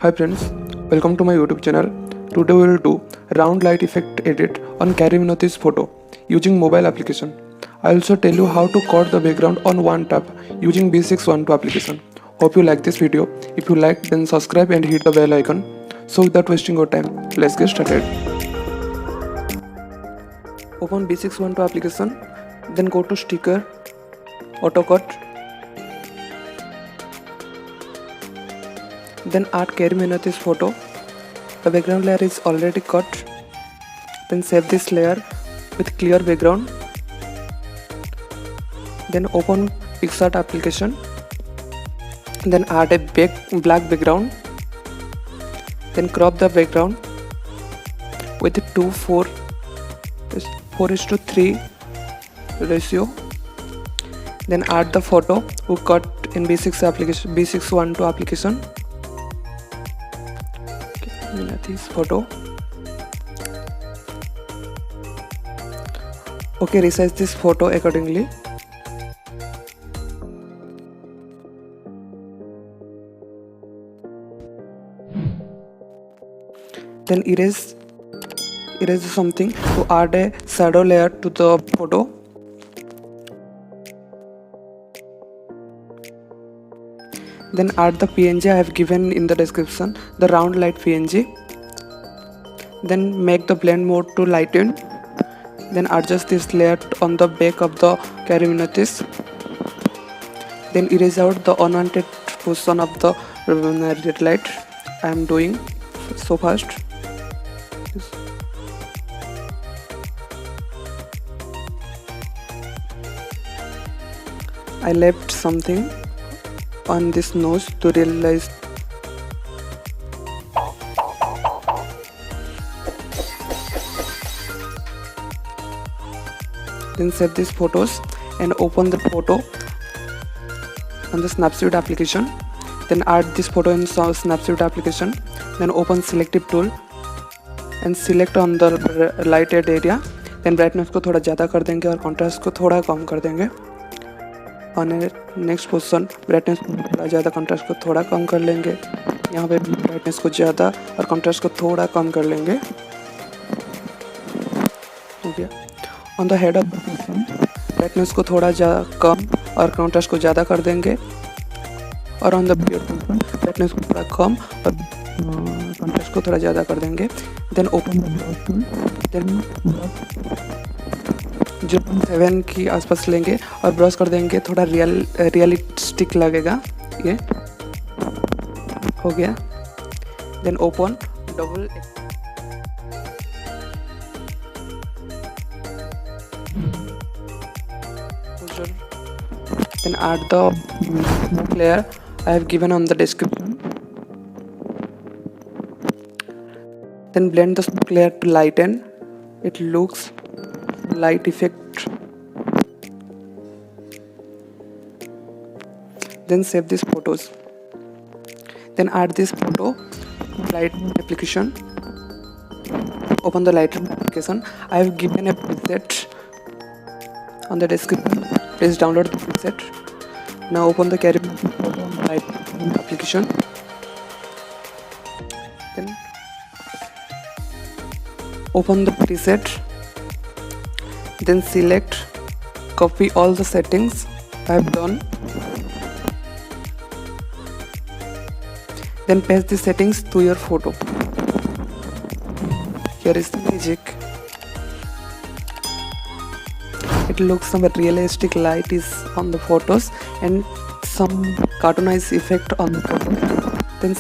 Hi friends, welcome to my YouTube channel. Today we will do round light effect edit on CarryMinati's photo using mobile application. I also tell you how to cut the background on one tap using B612 application. Hope you like this video. If you like, then subscribe and hit the bell icon. So without wasting your time, let's get started. Open B612 application, then go to sticker, auto cut. Then add CarryMinati's photo. The background layer is already cut. Then save this layer with clear background. Then open PicsArt application. Then add a black background. Then crop the background with 4:3 ratio. Then add the photo we cut in B612 application. Minati's photo. Okay, resize this photo accordingly. Then erase something to add a shadow layer to the photo. Then add the PNG I have given in the description, the round light PNG. Then make the blend mode to lighten. Then adjust this layer on the back of the CarryMinati. Then erase out the unwanted position of the red light. I am doing so fast. I left something on this nose to realize. Then save these photos and open the photo on the Snapseed application. Then add this photo in Snapseed application. Then open selective tool and select on the lighted area. Then brightness को थोड़ा ज़्यादा कर देंगे और contrast को थोड़ा कम कर देंगे. और नेक्स्ट पोजीशन ब्राइटनेस को थोड़ा ज़्यादा, कंट्रास्ट को थोड़ा कम कर लेंगे. यहाँ पे भी ब्राइटनेस को ज़्यादा और कंट्रास्ट को थोड़ा कम कर लेंगे. हो गया. On the head of the position brightness को थोड़ा कम और कंट्रास्ट को ज़्यादा कर देंगे. और on the beard position brightness को थोड़ा कम और कंट्रास्ट को थोड़ा ज़्यादा कर देंगे. Then open the brush tool. Then 0.7 की आसपास लेंगे और ब्रश कर देंगे. थोड़ा रियलिस्टिक लगेगा. ये हो गया. Then open double. Then add the layer I have given on the description. Then blend the smoke layer to lighten. It looks light effect. Then save these photos. Then add this photo Lightroom application. Open the Lightroom application. I have given a preset on the description. Please download the preset. Now open the Lightroom application. Then open the preset. Then select, copy all the settings I have done. Then paste the settings to your photo. Here is the magic. It looks some realistic light is on the photos and some cartoonized effect on the photo. Then